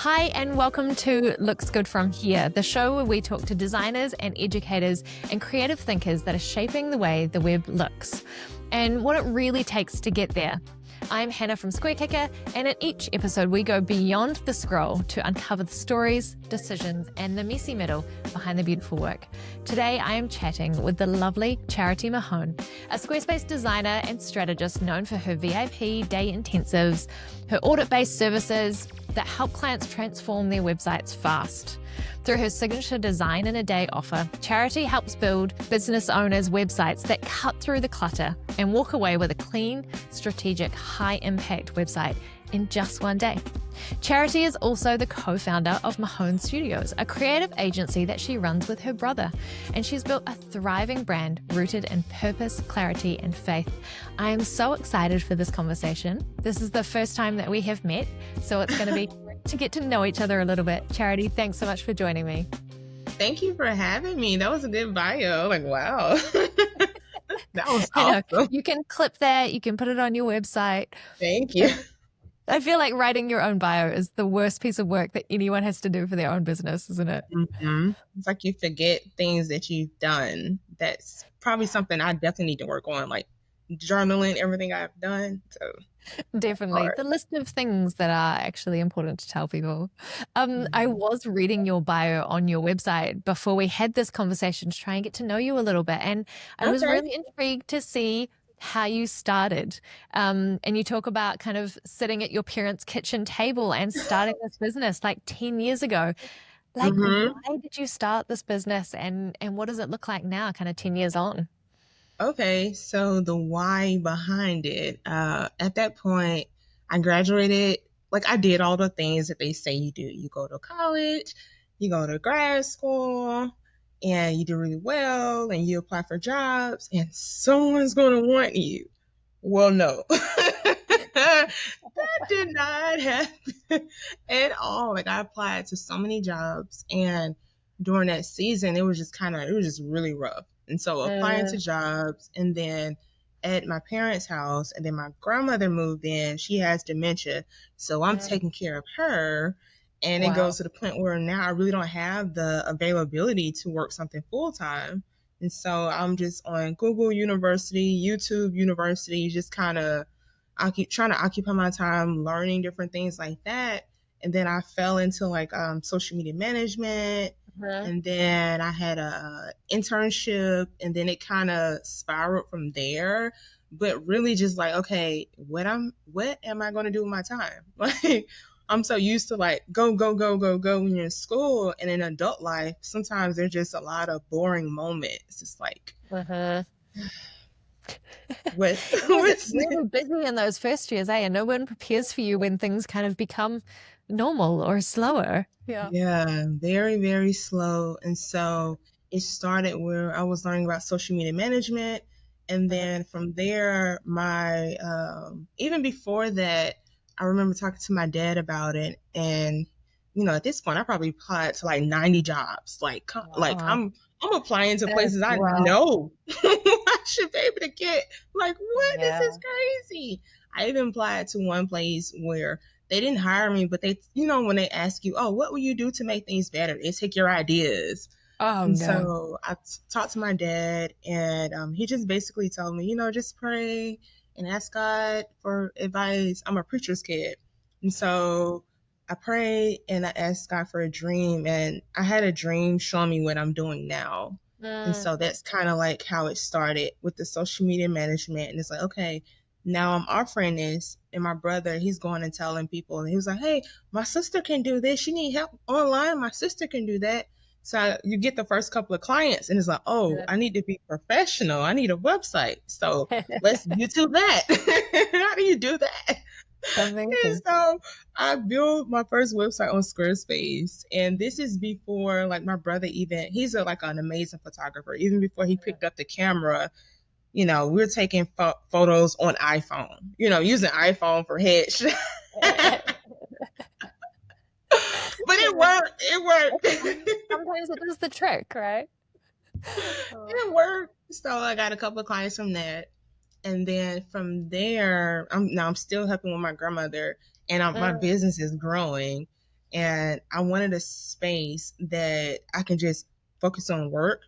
Hi, and welcome to Looks Good From Here, the show where we talk to designers and educators and creative thinkers that are shaping the way the web looks and what it really takes to get there. I'm Hannah from SquareKicker, and in each episode we go beyond the scroll to uncover the stories, decisions, and the messy middle behind the beautiful work. Today I am chatting with the lovely Charity Mahone, a Squarespace designer and strategist known for her VIP day intensives, her audit-based services that help clients transform their websites fast. Through her signature design in a day offer, Charity helps build business owners' websites that cut through the clutter and walk away with a clean, strategic, high-impact website in just one day. Charity is also the co-founder of Mahone Studios, a creative agency that she runs with her brother, and she's built a thriving brand rooted in purpose, clarity, and faith. I am so excited for this conversation. This is the first time that we have met, so it's going to be great to get to know each other a little bit. Charity, thanks so much for joining me. Thank you for having me. That was a good bio. Like, wow. That was awesome. You can clip that. You can put it on your website. Thank you. I feel like writing your own bio is the worst piece of work that anyone has to do for their own business, isn't it? Mm-hmm. It's like you forget things that you've done. That's probably something I definitely need to work on, like journaling everything I've done. So definitely the list of things that are actually important to tell people. I was reading your bio on your website before we had this conversation to try and get to know you a little bit, and I was really intrigued to see how you started. And you talk about kind of sitting at your parents' kitchen table and starting this business like 10 years ago. Like, why did you start this business, and what does it look like now, kind of 10 years on? Okay, so the why behind it. At that point, I graduated. Like, I did all the things that they say you do. You go to college, you go to grad school, and you do really well, and you apply for jobs, and someone's going to want you. Well, no. That did not happen at all. Like, I applied to so many jobs, and during that season, it was just really rough. And so applying to jobs, and then at my parents' house, and then my grandmother moved in. She has dementia, so I'm taking care of her. And it goes to the point where now I really don't have the availability to work something full time. And so I'm just on Google University, YouTube University, just kind of I keep trying to occupy my time learning different things like that. And then I fell into like social media management. And then I had a internship, and then it kind of spiraled from there. But really just like, okay, what am I going to do with my time? Like, I'm so used to like go when you're in school, and in adult life, sometimes there's just a lot of boring moments. It's like, it's really busy in those first years, and no one prepares for you when things kind of become normal or slower. Yeah, very, very slow. And so it started where I was learning about social media management. And then from there, my even before that, I remember talking to my dad about it. And, at this point, I probably applied to like 90 jobs. Like I'm applying to places I know I should be able to get. Like, what? This is crazy. I even applied to one place where they didn't hire me, but they, when they ask you, oh, what will you do to make things better? They take your ideas. So I talked to my dad, and he just basically told me, just pray and ask God for advice. I'm a preacher's kid. And so I prayed and I asked God for a dream, and I had a dream showing me what I'm doing now. And so that's kind of like how it started with the social media management. And it's like, okay, now I'm offering this, and my brother, he's going and telling people, and he was like, hey, my sister can do this. You need help online? My sister can do that. So you get the first couple of clients, and it's like, oh, I need to be professional. I need a website. So let's YouTube that. How do you do that? And so I built my first website on Squarespace. And this is before, like, my brother even, he's like an amazing photographer. Even before he picked up the camera, we're taking photos on iPhone, using iPhone for headshots. But it worked. Sometimes it does the trick, right? It worked. So I got a couple of clients from that. And then from there, I'm still helping with my grandmother, and my business is growing. and I wanted a space that I can just focus on work.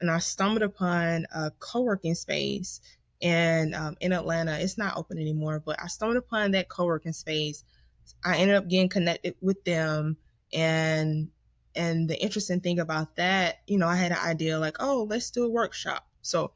And I stumbled upon a co-working space in Atlanta. It's not open anymore, but I stumbled upon that co-working space. I ended up getting connected with them, and the interesting thing about that, I had an idea like, oh, let's do a workshop. So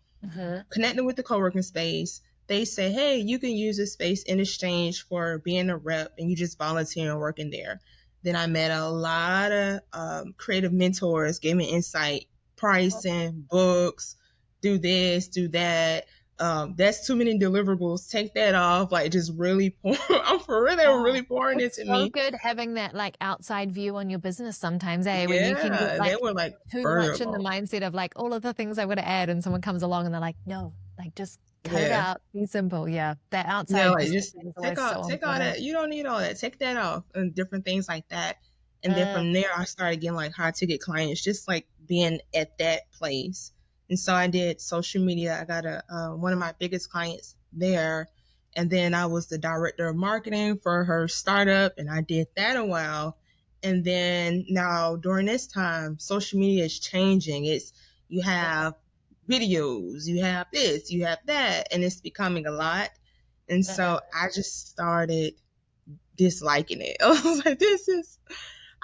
connecting with the co-working space, they say, hey, you can use this space in exchange for being a rep, and you just volunteer and working there. Then I met a lot of creative mentors, gave me insight, pricing, books, do this, do that. That's too many deliverables. Take that off. Like, just really pour. I'm for real. They were really pouring It's into so me. good having that like outside view on your business sometimes, when you can get Yeah, they like were like too further much in the along. mindset of like all of the things I would add, and someone comes along and they're like, no, like just cut it Yeah. out, be simple. Yeah, that Yeah, outside like just perspective is always so take all important. that. You don't need all that. Take that off and different things like that. And then Mm, from there, I started getting like high ticket clients, just like being at that place. And so I did social media. I got a one of my biggest clients there, and then I was the director of marketing for her startup, and I did that a while. And then now during this time, social media is changing. It's you have videos, you have this, you have that, and it's becoming a lot. And so I just started disliking it. I was like,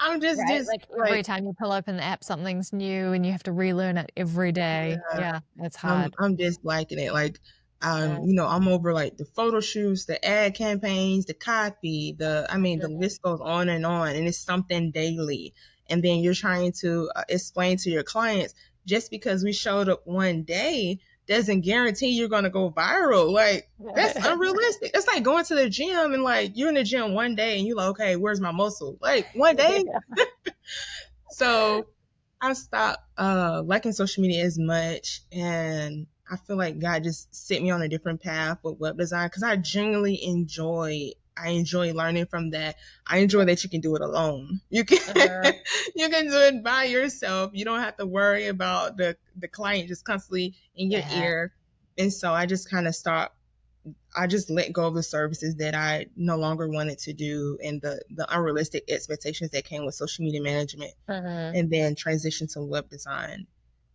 I'm right, just like every like, time you pull open the app, something's new, and you have to relearn it every day. yeah, Yeah, it's hard. I'm disliking it. Like, Mm, I'm over like the photo shoots, the ad campaigns, the copy, I mean, the list goes on, and it's something daily. And then you're trying to explain to your clients, just because we showed up one day doesn't guarantee you're going to go viral. Like, that's unrealistic. It's like going to the gym and like you're in the gym one day and you're like, okay, where's my muscle? Like, one day. So I stopped liking social media as much, and I feel like God just set me on a different path with web design because I enjoy learning from that. I enjoy that you can do it alone. You can Uh, you can do it by yourself. You don't have to worry about the client just constantly in your yeah. ear. And so I just let go of the services that I no longer wanted to do, and the unrealistic expectations that came with social media management, Mhm. and then transition to web design.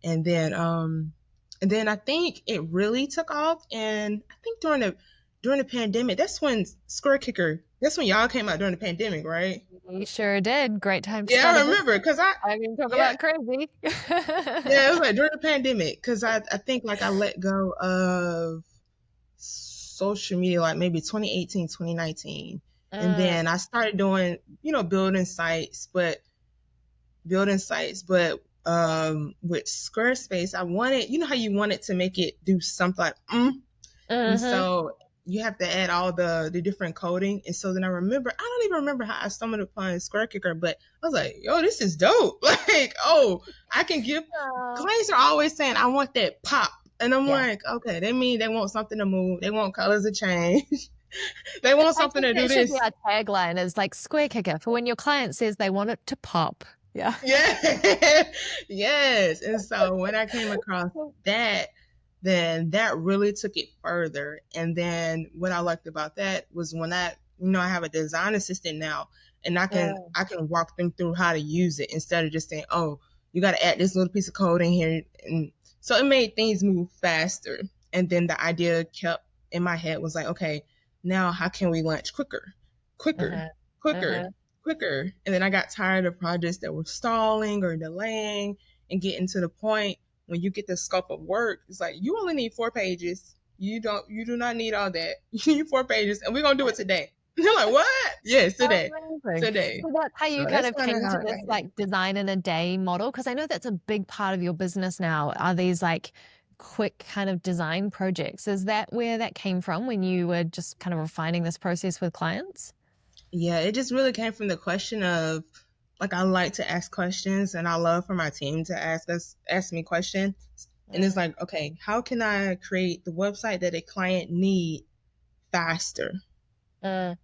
And then I think it really took off, and I think during the pandemic, that's when SquareKicker, that's when y'all came out during the pandemic, right? We sure did. Great time to Yeah, start a I business. remember because I mean, talk yeah, about crazy. yeah, it was like during the pandemic because I think like I let go of social media like maybe 2018, 2019. And Mm, then I started doing, building sites, but with Squarespace, I wanted, how you wanted to make it do something like and mhm. so you have to add all the different coding. And so then I don't even remember how I stumbled upon SquareKicker, but I was like, yo, this is dope. Like, oh, I can give Aw. clients are always saying I want that pop. And I'm Yeah. like, okay, they mean they want something to move. They want colors to change. They want I something think to do that should be this. our tagline is like SquareKicker for when your client says they want it to pop. Yeah. Yeah. Yes. And so when I came across that, then that really took it further. And then what I liked about that was when I have a design assistant now, and Mm, I can walk them through how to use it instead of just saying, oh, you got to add this little piece of code in here. And so it made things move faster. And then the idea kept in my head was like, okay, now how can we launch quicker, quicker, mhm, quicker, mhm. quicker? And then I got tired of projects that were stalling or delaying, and getting to the point when you get the scope of work, it's like you only need 4 pages. You do not need all that. You need 4 pages, and we're gonna do it today. You're like, what? Yes, today. Amazing. Today. So that's how you So kind that's of kind of came how to I this got here. like design in a day model? Because I know that's a big part of your business now. Are these like quick kind of design projects? Is that where that came from when you were just kind of refining this process with clients? Yeah, it just really came from the question of, like, I like to ask questions, and I love for my team to ask me questions. And it's Mm, like, okay, how can I create the website that a client need faster? mm,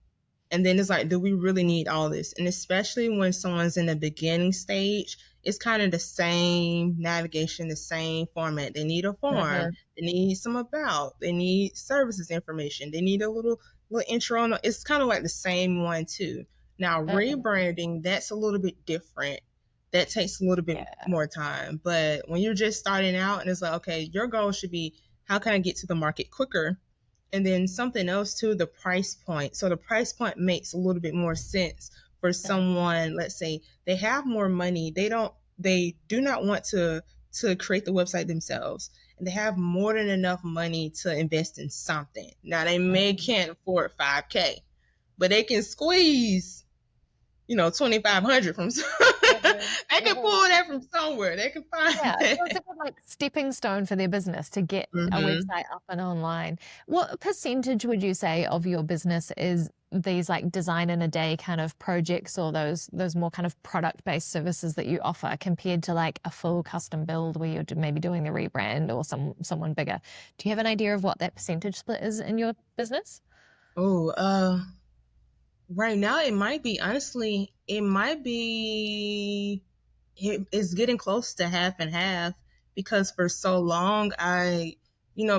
And then it's like, do we really need all this? And especially when someone's in the beginning stage, it's kind of the same navigation, the same format. They need a form, mhm. they need some about, they need services information, they need a little intro on. It's kind of like the same one too. Now, rebranding, that's a little bit different. That takes a little bit more time. But when you're just starting out and it's like, okay, your goal should be, how can I get to the market quicker? And then something else too, the price point. So the price point makes a little bit more sense for someone, let's say they have more money. They do not want to create the website themselves. And they have more than enough money to invest in something. Now they can't afford 5K, but they can squeeze 2,500 from they can pull that from somewhere. They can find Yeah, that. so it's a good like stepping stone for their business to get a website up and online. What percentage would you say of your business is these like design in a day kind of projects, or those more kind of product based services that you offer, compared to like a full custom build where you're maybe doing the rebrand or someone bigger? Do you have an idea of what that percentage split is in your business? Right now it might be, honestly, it's getting close to half and half, because for so long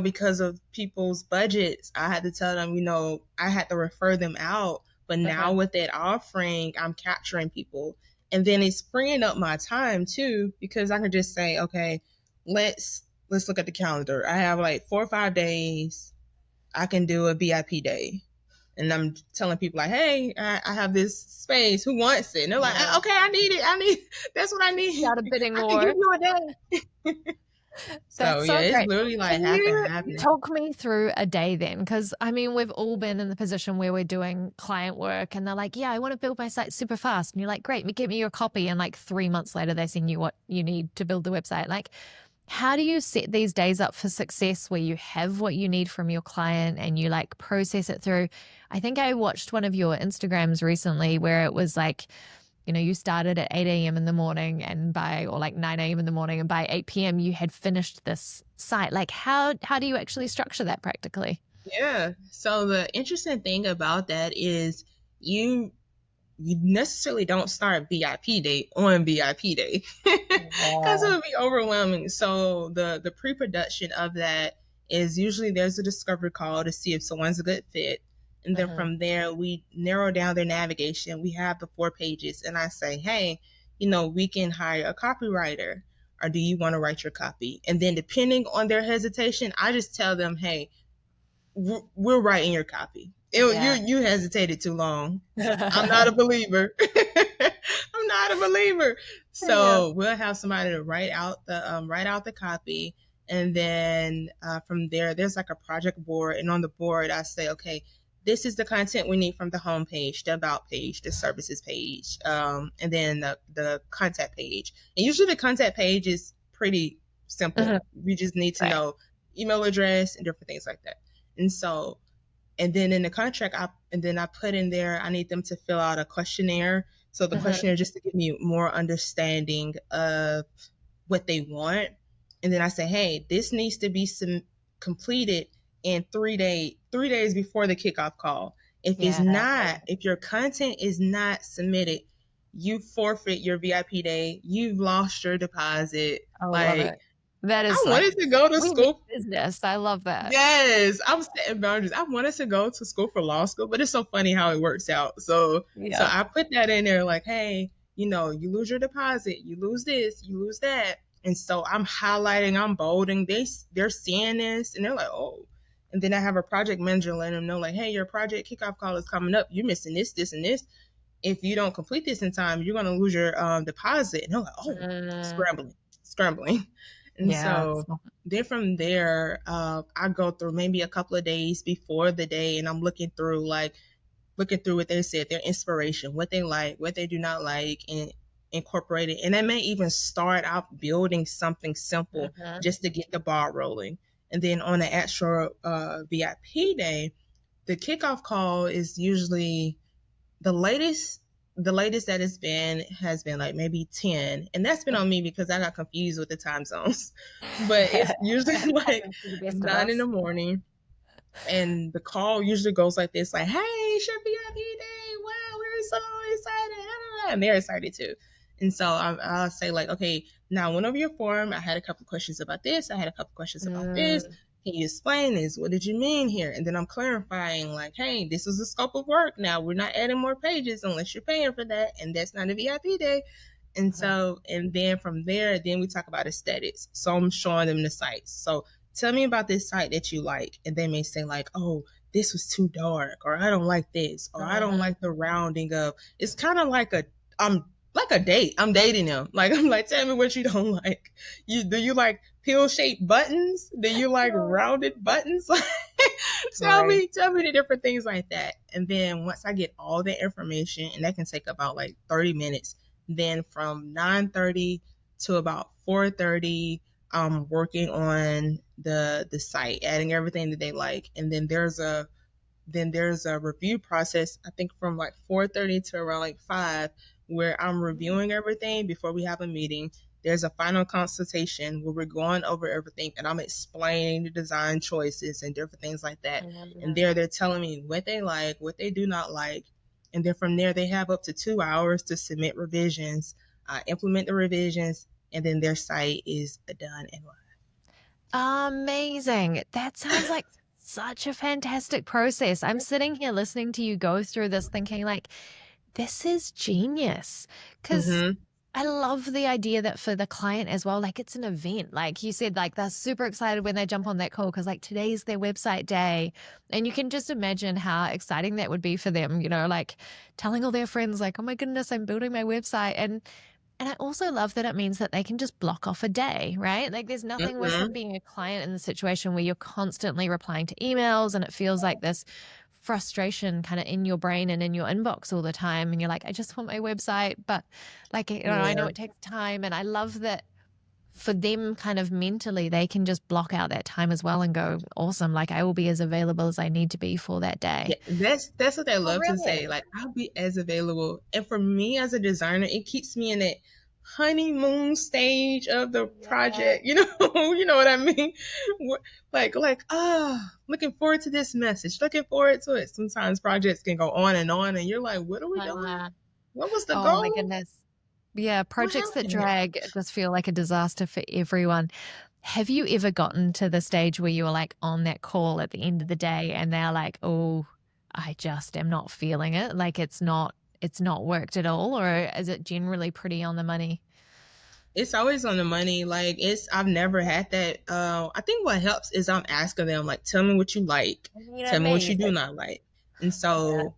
because of people's budgets, I had to tell them, I had to refer them out. But now with that offering, I'm capturing people. And then it's freeing up my time too, because I can just say, okay, let's look at the calendar. I have like 4 or 5 days. I can do a VIP day. And I'm telling people like, hey, I have this space. Who wants it? And they're like, okay, I need it. That's what I need. Start a bidding I war. can give you a day. That's so it's great. literally like Can half you and half. talk me through a day then? Because I mean, we've all been in the position where we're doing client work and they're like, yeah, I want to build my site super fast. And you're like, great, get me your copy. And like 3 months later, they send you what you need to build the website. Like, how do you set these days up for success where you have what you need from your client and you like process it through? I think I watched one of your Instagrams recently where it was like, you started at 8 a.m. in the morning or like 9 a.m. in the morning, and by 8 p.m. you had finished this site. Like how do you actually structure that practically? Yeah. So the interesting thing about that is you necessarily don't start VIP day on VIP day, because it would be overwhelming. So the pre-production of that is usually there's a discovery call to see if someone's a good fit. And then from there, we narrow down their navigation. We have the 4 pages, and I say, hey, we can hire a copywriter, or do you want to write your copy? And then depending on their hesitation, I just tell them, hey, we're writing your copy. You hesitated too long. I'm not a believer. I'm not a believer. So we'll have somebody to write out the copy, and then from there, there's like a project board, and on the board, I say, okay, this is the content we need from the home page, the about page, the services page, and then the contact page. And usually the contact page is pretty simple. We just need to know email address and different things like that. And so, and then in the contract, I put in there, I need them to fill out a questionnaire. So the questionnaire just to give me more understanding of what they want. And then I say, hey, this needs to be completed in 3 days before the kickoff call. If if your content is not submitted, you forfeit your VIP day. You've lost your deposit. I love it. That is I wanted to go to school. Business. I love that. Yes, I'm setting boundaries. I wanted to go to school for law school, but it's so funny how it works out. So I put that in there like, hey, you lose your deposit, you lose this, you lose that. And so I'm highlighting, I'm bolding. They're seeing this and they're like, oh. And then I have a project manager letting them know like, hey, your project kickoff call is coming up. You're missing this, this, and this. If you don't complete this in time, you're going to lose your deposit. And they're like, oh, scrambling. And so then from there, I go through maybe a couple of days before the day, and I'm looking through what they said, their inspiration, what they like, what they do not like, and incorporate it. And I may even start out building something simple just to get the ball rolling. And then on the actual VIP day, the kickoff call is usually the latest that it's been has been like maybe 10, and that's been on me because I got confused with the time zones. But it's usually like 9 in the morning, and the call usually goes like this, like, hey, it's your VIP day, wow, we're so excited, and they're excited too. And so I'll say like, okay, now I went over your form, I had a couple questions about this, I had a couple questions about this. can you explain this? What did you mean here? And then I'm clarifying, like, hey, this is the scope of work. Now we're not adding more pages unless you're paying for that, and that's not a VIP day. And Mhm. so, and then from there, then we talk about aesthetics. So I'm showing them the sites. So tell me about this site that you like. And they may say, like, oh, this was too dark, or I don't like this, or I don't Mhm. like the rounding of. It's kind of like a date. I'm dating them. Like, I'm like, tell me what you don't like. Do you like pill shaped buttons? Do you like Oh, rounded buttons? right. Tell me the different things like that. And then once I get all the information, and that can take about like 30 minutes, then from 9:30 to about 4:30, I'm working on the site, adding everything that they like. And then there's a review process, I think from like 4:30 to around like 5, where I'm reviewing everything before we have a meeting. There's a final consultation where we're going over everything and I'm explaining the design choices and different things like that. And Mhm. there they're telling me what they like, what they do not like. And then from there, they have up to 2 hours to submit revisions, implement the revisions, and then their site is done and Amazing. That sounds like such a fantastic process. I'm sitting here listening to you go through this thinking like, this is genius. Because live. I love the idea that for the client as well, like it's an event. Like you said, like they're super excited when they jump on that call because like today's their website day. And you can just imagine how exciting that would be for them, like telling all their friends, like, oh my goodness, I'm building my website. And I also love that it means that they can just block off a day, right? Like there's nothing worse than Hmm. being a client in the situation where you're constantly replying to emails and it feels like this frustration kind of in your brain and in your inbox all the time. And you're like, I just want my website, but like, I know Yeah. it takes time. And I love that for them kind of mentally, they can just block out that time as well and go, awesome. Like I will be as available as I need to be for that Yeah, day. that's what they Oh, love to say. really? Like, I'll be as available. And for me as a designer, it keeps me in that honeymoon stage of the Yeah. project. You know what I mean? Looking forward to this message. Looking forward to it. Sometimes projects can go on, and you're like, what are we doing? What was the Oh my goal? goodness. Yeah, What projects that happened here? drag just feel like a disaster for everyone. Have you ever gotten to the stage where you were like on that call at the end of the day and they're like, "Oh, I just am not feeling it. Like it's not worked at all," or is it generally pretty on the money? It's always on the money. Like, I've never had that. I think what helps is I'm asking them, like, tell me what you like, tell me what you do Amazing. not like. And Yeah. so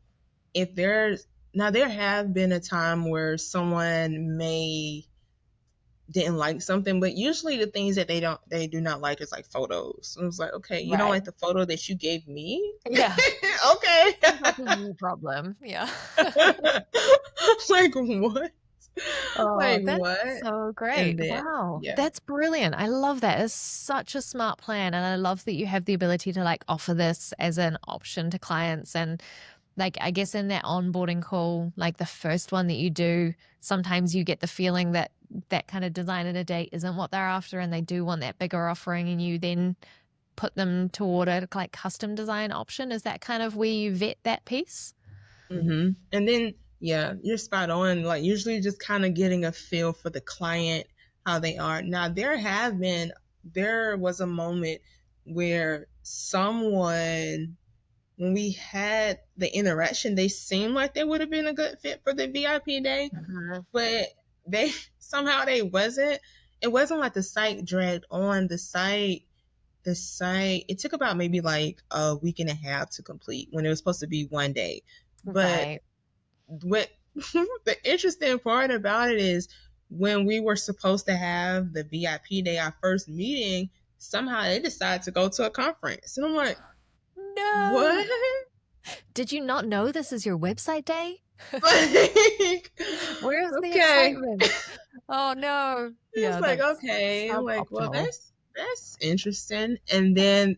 if there's now there have been a time where someone may didn't like something, but usually the things that they do not like is like photos. So it's like, okay, you don't Right. like the photo that you gave me? Yeah. Okay. Seems like a you problem. Yeah. Like what? Oh, Like that's what? so And great. then Wow. yeah. That's brilliant. I love that. It's such a smart plan. And I love that you have the ability to like offer this as an option to clients. And like, I guess in that onboarding call, like the first one that you do, sometimes you get the feeling that that kind of design in a date isn't what they're after and they do want that bigger offering. And you then put them toward a like custom design option. Is that kind of where you vet that piece? And then, yeah, you're spot on. Like, usually just kind of getting a feel for the client, how they are. Now, there was a moment where someone, when we had the interaction, they seemed like they would have been a good fit for the VIP day, Mhm. but they somehow they wasn't. It wasn't like the site dragged on. It took about maybe like a week and a half to complete when it was supposed to be one day. But Right. what the interesting part about it is when we were supposed to have the VIP day, our first meeting, somehow they decided to go to a conference. And I'm like, No. what? Did you not know this is your website day? Like, Where's the okay. excitement? Oh no. It's Yeah, like, that's okay. I'm like, well, suboptimal. that's interesting. And then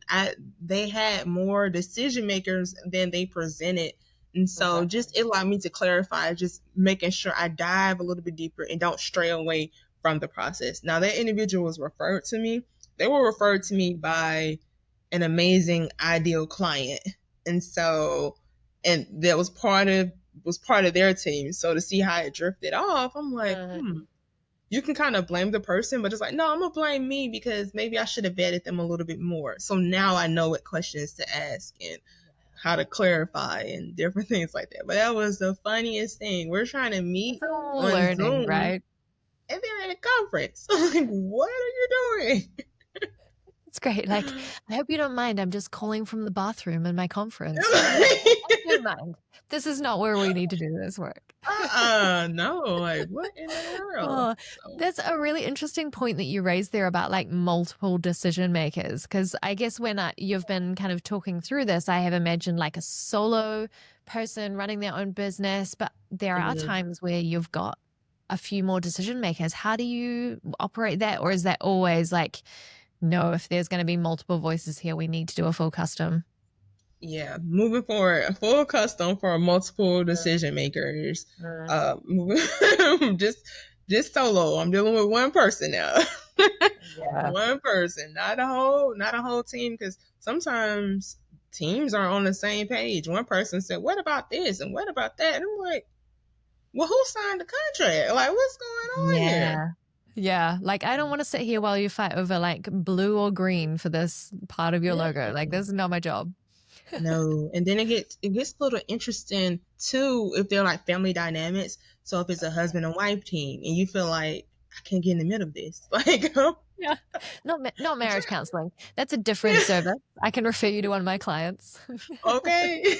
they had more decision makers than they presented. And so Exactly. just it allowed me to clarify, just making sure I dive a little bit deeper and don't stray away from the process. Now that individual was referred to me. They were referred to me by an amazing ideal client. And so and that was part of their team. So to see how it drifted off, I'm like, Mm. you can kind of blame the person, but it's like, no, I'm gonna blame me because maybe I should have vetted them a little bit more. So now I know what questions to ask and how to clarify and different things like that. But that was the funniest thing. We're trying to It's meet all on learning, Zoom right? and they're at a conference. Like, what are you doing? It's great. Like, I hope you don't mind. I'm just calling from the bathroom in my conference. No, I do mind. This is not where we need to do this work. No, like what in the world? Oh, So that's a really interesting point that you raised there about like multiple decision makers. Because I guess when you've been kind of talking through this, I have imagined like a solo person running their own business, but there are mhm. times where you've got a few more decision makers. How do you operate that? Or is that always like, no, if there's going to be multiple voices here, we need to do a full custom? Yeah, moving forward, a full custom for multiple decision makers. Just just solo. I'm dealing with one person now. Yeah. One person, not a whole team, because sometimes teams are on the same page. One person said, "What about this?" and "What about that?" And I'm like, "Well, who signed the contract? Like, what's going on here?" Yeah. Yeah. Like, I don't want to sit here while you fight over like blue or green for this part of your logo. Like, this is not my job. No, and then it gets a little interesting too if they're like family dynamics. So if it's a husband and wife team, and you feel like I can't get in the middle of this, like, Yeah. Not marriage counseling. That's a different service. I can refer you to one of my clients. okay.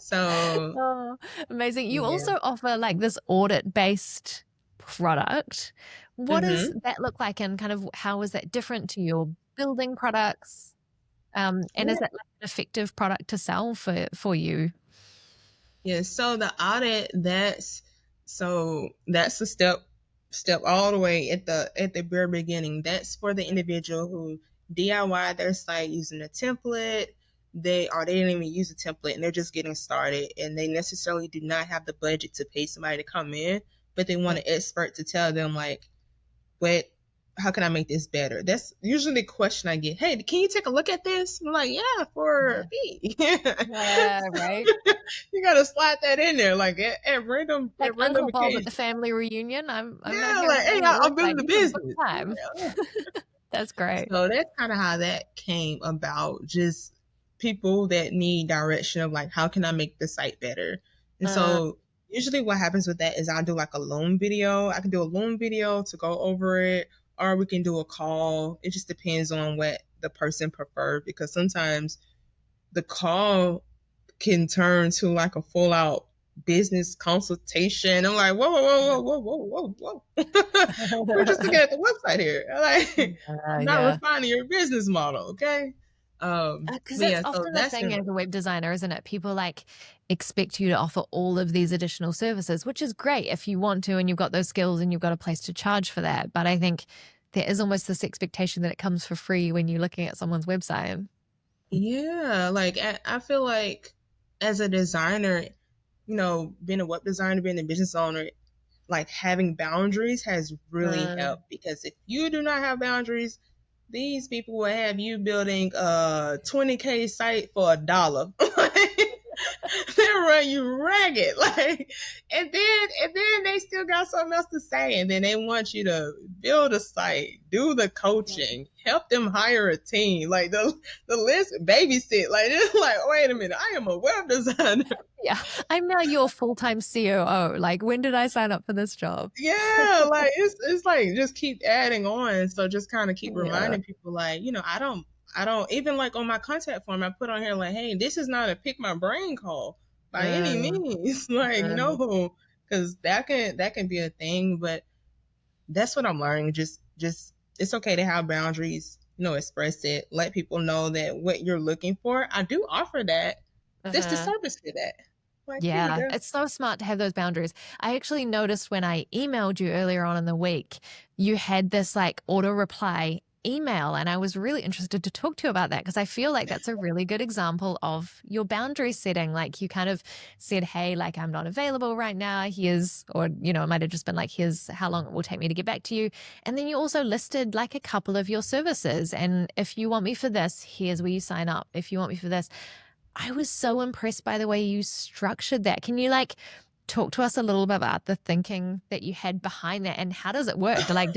So Oh, amazing. You yeah. also offer like this audit-based product. What does Mhm. that look like and kind of how is that different to your building products? And is Yeah. that like an effective product to sell for you? Yeah. So the audit, that's the step all the way at the very beginning. That's for the individual who DIY their site using a template. They didn't even use a template and they're just getting started and they necessarily do not have the budget to pay somebody to come in, but they want an expert to tell them like what how can I make this better? That's usually the question I get. Hey, can you take a look at this? I'm like, yeah, for a Yeah. fee. Yeah, right. You gotta slide that in there, like at random Like at random Uncle Bob at the occasions. family reunion. I'm not Yeah, here like, hey, anything it I'm looks building like. the You can book business. time. Yeah. That's great. So that's kind of how that came about. Just people that need direction of like, how can I make the site better? And Uh, so usually what happens with that is I'll do like a loan video. I can do a loan video to go over it, or we can do a call. It just depends on what the person prefers because sometimes the call can turn to like a full out business consultation. I'm like, whoa, whoa, whoa, whoa, whoa, whoa, whoa. We're just looking at the website here. Like, I'm not yeah. refining your business model, okay? Because But that's yeah, so often the that's thing been as a web designer, isn't it? People like expect you to offer all of these additional services, which is great if you want to and you've got those skills and you've got a place to charge for that. But I think there is almost this expectation that it comes for free when you're looking at someone's website. yeah, like I feel like as a designer, being a web designer, being a business owner, like having boundaries has really Uh, helped because if you do not have boundaries, these people will have you building a 20K site for $1. They run you ragged, like, and then they still got something else to say, and then they want you to build a site, do the coaching, help them hire a team, like the list, babysit, like it's like, wait a minute, I am a web designer. yeah, I'm now your full-time COO. Like, when did I sign up for this job? Yeah, like it's like just keep adding on. So just kind of keep Yeah. reminding people like, I don't even like on my contact form I put on here like, hey, this is not a pick my brain call by any Uh, means. Like, uh, no, because that can be a thing, but that's what I'm learning. Just it's okay to have boundaries, express it, let people know that what you're looking for, I do offer that. This the uh-huh. service for that. Like, here you Yeah, go. it's so smart to have those boundaries. I actually noticed when I emailed you earlier on in the week, you had this like auto reply email, and I was really interested to talk to you about that because I feel like that's a really good example of your boundary setting. Like you kind of said, hey, like I'm not available right now. Here's, or, it might have just been like, here's how long it will take me to get back to you. And then you also listed like a couple of your services. And if you want me for this, here's where you sign up. If you want me for this, I was so impressed by the way you structured that. Can you like talk to us a little bit about the thinking that you had behind that, and how does it work? Like,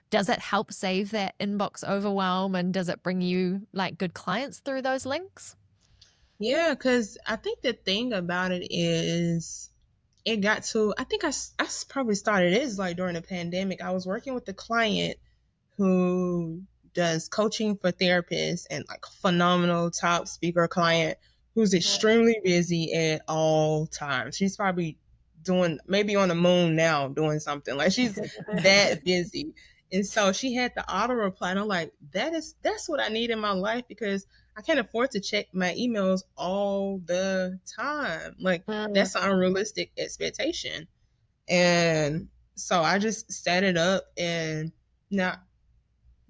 does it help save that inbox overwhelm, and does it bring you like good clients through those links? Yeah, because I think the thing about it is it got to, I think probably started it is like during the pandemic. I was working with a client who does coaching for therapists and like phenomenal top speaker client who's extremely busy at all times. She's probably doing maybe on the moon now doing something. Like she's that busy. And so she had the auto reply and I'm like, that's what I need in my life because I can't afford to check my emails all the time. Like Mm, that's an unrealistic expectation. And so I just set it up and now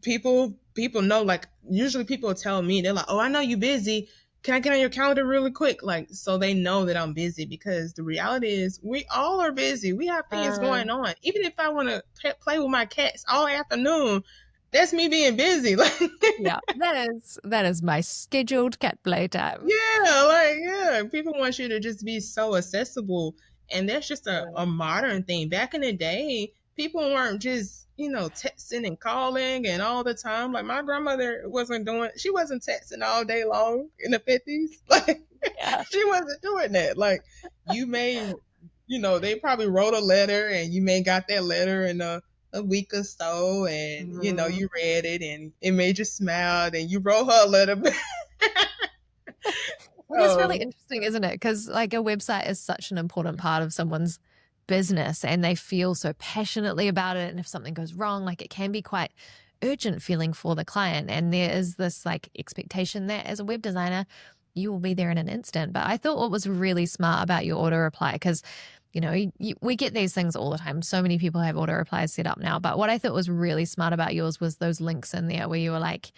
people know, like usually people tell me, they're like, oh, I know you busy, can I get on your calendar really quick, like so they know that I'm busy because the reality is we all are busy, we have things going on. Even if I want to play with my cats all afternoon, that's me being busy. Like yeah, that is my scheduled cat playtime. yeah, like yeah, people want you to just be so accessible, and that's just a modern thing. Back in the day, people weren't just texting and calling and all the time. Like my grandmother she wasn't texting all day long in the 50s. Like Yeah. she wasn't doing that. Like you may, they probably wrote a letter and you may got that letter in a week or so, and Mhm. you read it and it made you smile, and you wrote her a letter back. It is really Oh, interesting, isn't it? Because like a website is such an important part of someone's business, and they feel so passionately about it. And if something goes wrong, like it can be quite urgent feeling for the client. And there is this like expectation that as a web designer, you will be there in an instant. But I thought what was really smart about your auto reply, because we get these things all the time. So many people have auto replies set up now. But what I thought was really smart about yours was those links in there where you were like,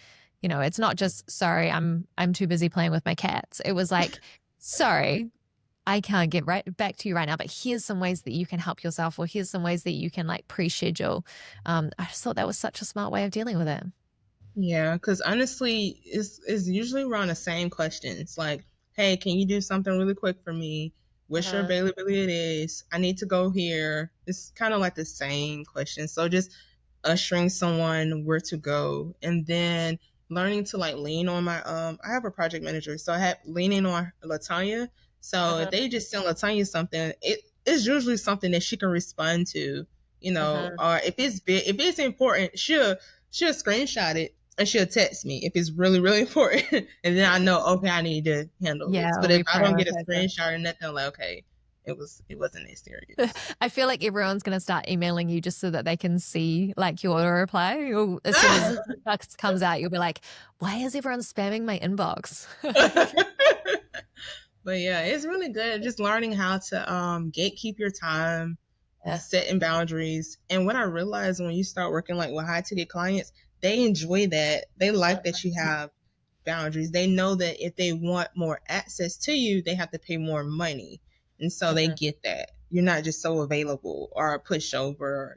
it's not just sorry, I'm too busy playing with my cats. It was like, sorry, I can't get right back to you right now, but here's some ways that you can help yourself, or here's some ways that you can like pre-schedule. I just thought that was such a smart way of dealing with it. yeah, because honestly, it's usually around the same questions. Like, hey, can you do something really quick for me? What's your Uh-huh. availability? It is. I need to go here. It's kind of like the same question. So just ushering someone where to go, and then learning to like lean on my I have a project manager, so I have leaning on Latanya. So if Uh-huh. they just send Latanya something, it is usually something that she can respond to, Uh-huh. or if it's important, she'll screenshot it and she'll text me if it's really really important, and then I know, okay, I need to handle Yeah, this. But if we I don't get a prioritize it. screenshot or nothing, I'm like, okay, it wasn't that serious. I feel like everyone's going to start emailing you just so that they can see like your auto reply. As soon as text comes out, you'll be like, why is everyone spamming my inbox? But yeah, it's really good just learning how to gatekeep your time, Yeah. setting boundaries. And what I realized when you start working like with high ticket clients, they enjoy that. They like that you have boundaries. They know that if they want more access to you, they have to pay more money. And so they Mhm. get that. You're not just so available or a pushover.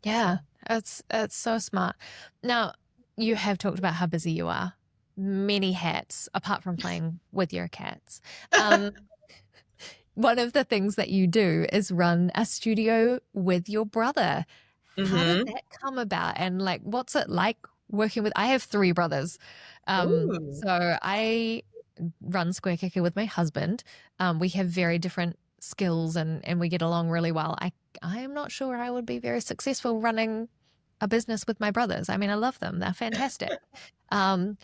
Yeah, So it's so smart. Now, you have talked about how busy you are. Many hats, apart from playing with your cats. Um, one of the things that you do is run a studio with your brother. How did mm-hmm. that come about? And like, what's it like working with? I have three brothers. Ooh. So I run SquareKicker with my husband. We have very different skills, and we get along really well. I am not sure I would be very successful running a business with my brothers. I mean, I love them. They're fantastic. Um,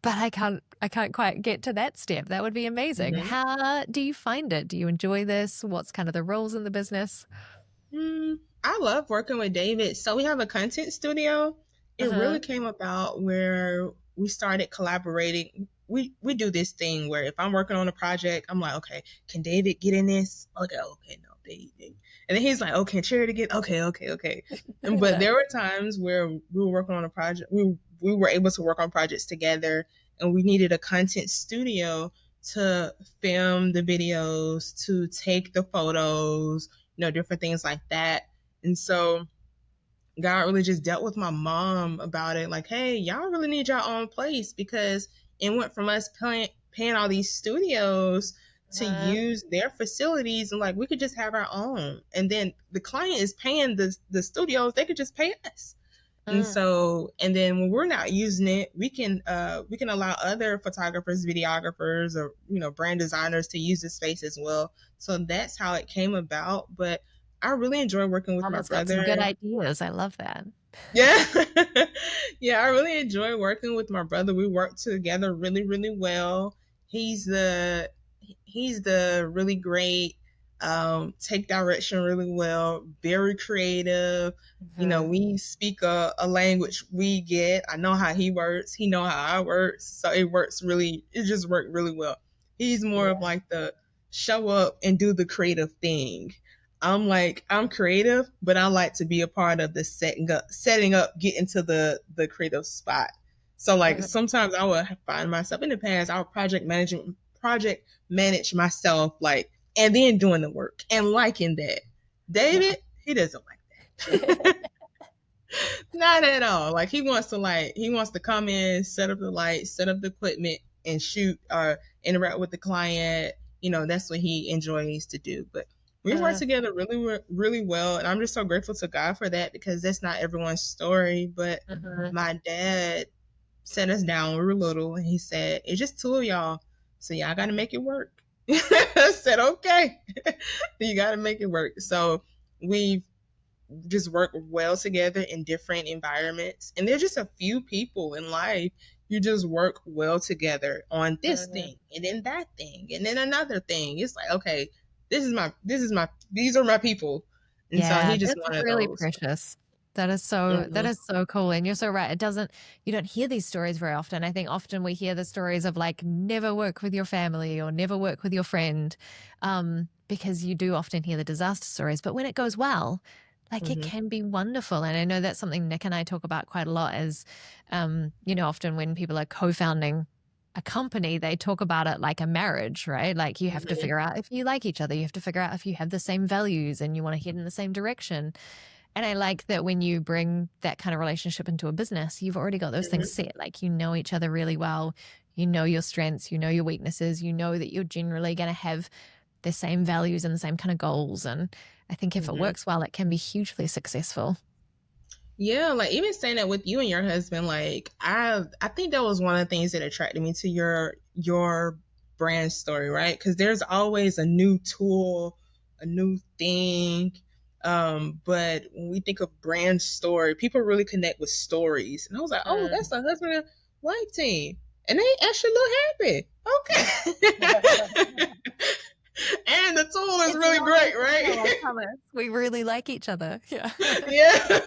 but I can't quite get to that step. That would be amazing. Mm-hmm. How do you find it? Do you enjoy this? What's kind of the roles in the business? I love working with David. So we have a content studio. It Uh-huh. really came about where we started collaborating. We do this thing where if I'm working on a project, I'm like, okay, can David get in this? Okay, okay, no, David. And then he's like, oh, can Charity get? Okay, okay, okay. But there were times where we were working on a project. We were able to work on projects together, and we needed a content studio to film the videos, to take the photos, different things like that. And so God really just dealt with my mom about it. Like, hey, y'all really need your own place because it went from us paying all these studios to use their facilities, and like we could just have our own, and then the client is paying the studios, they could just pay us. And Mm. so, and then when we're not using it, we can allow other photographers, videographers, or brand designers to use the space as well. So that's how it came about. But I really enjoy working with my Mama's got some good brother. ideas. I love that. Yeah. Yeah, I really enjoy working with my brother. We work together really, really well. He's the he's the really great, take direction really well, very creative. Mhm. We speak a language we get. I know how he works. He know how I work. So it just worked really well. He's more of Yeah. like the show up and do the creative thing. I'm creative, but I like to be a part of the setting up, getting to the creative spot. So like Mhm. sometimes I would find myself in the past, I would project manage myself, like, and then doing the work and liking that. Yeah. David, he doesn't like that. Not at all. Like he wants to come in, set up the lights, set up the equipment, and shoot or interact with the client. That's what he enjoys to do. But we work Uh, together really, really well, and I'm just so grateful to God for that, because that's not everyone's story. But mhm. my dad set us down when we were little, and he said, "It's just two of y'all, so y'all got to make it work." I said, "Okay, you got to make it work." So we just work well together in different environments. And there's just a few people in life you just work well together on this Mhm. thing and then that thing and then another thing. It's like, okay, these are my people. And so Yeah, he just that's one of really those. precious. That is so cool. And you're so right. You don't hear these stories very often. I think often we hear the stories of like never work with your family or never work with your friend, because you do often hear the disaster stories. But when it goes well, like it Mm-hmm. can be wonderful. And I know that's something Nick and I talk about quite a lot is, often when people are co-founding a company, they talk about it like a marriage, right? Like you have to Mm-hmm. figure out if you like each other. You have to figure out if you have the same values and you want to head in the same direction. And I like that when you bring that kind of relationship into a business, you've already got those things Mm-hmm. set. Like you know each other really well. You know your strengths, you know your weaknesses, you know that you're generally going to have the same values and the same kind of goals. And I think if it Mm-hmm. works well, it can be hugely successful. Yeah, like even saying that with you and your husband, like I think that was one of the things that attracted me to your brand story, right? Because there's always a new tool, a new thing. But when we think of brand story, people really connect with stories. And I was like, oh, that's a husband and wife team. And they actually look happy. Okay. And the tool is It's really not great, intentional, I right? promise. We really like each other. Yeah. Yeah.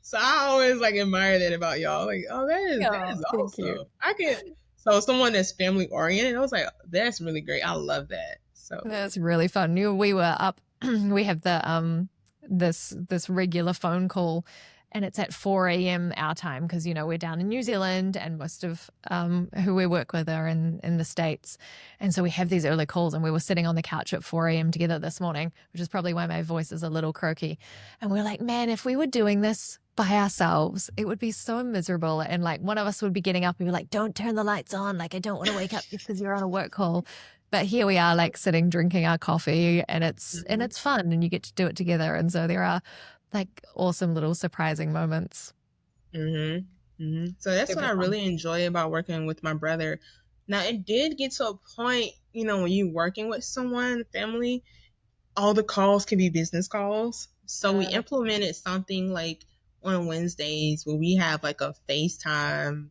So I always like admire that about y'all. Like, oh, that Oh, is thank you. awesome. I can. So someone that's family oriented, I was like, that's really great. I love that. So. That's really fun. We were up. We have this regular phone call, and it's at 4 a.m. our time because we're down in New Zealand, and most of who we work with are in the States, and so we have these early calls. And we were sitting on the couch at 4 a.m. together this morning, which is probably why my voice is a little croaky. And we're like, man, if we were doing this by ourselves, it would be so miserable. And like one of us would be getting up and be like, don't turn the lights on. Like I don't want to wake up just because you're on a work call. But here we are, like sitting drinking our coffee, and Mm-hmm. it's fun, and you get to do it together. And so there are like awesome little surprising moments. Mm-hmm. Mm-hmm. So that's what Super I fun. really enjoy about working with my brother. Now it did get to a point, when you working with someone, family, all the calls can be business calls. So we Mm, implemented something like on Wednesdays where we have like a FaceTime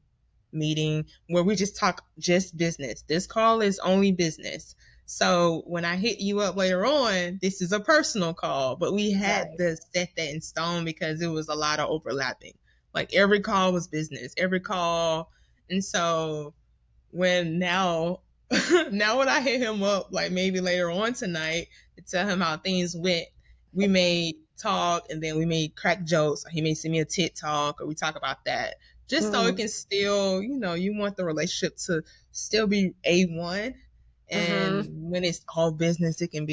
meeting where we just talk just business. This call is only business. So when I hit you up later on, this is a personal call, but we had right. to set that in stone because it was a lot of overlapping. Like every call was business, every call. And so when now now when I hit him up like maybe later on tonight to tell him how things went, we may talk and then we may crack jokes. He may send me a TikTok or we talk about that. Just so it Mm, can still, you want the relationship to still be A1. hmm. And when it's all business, it can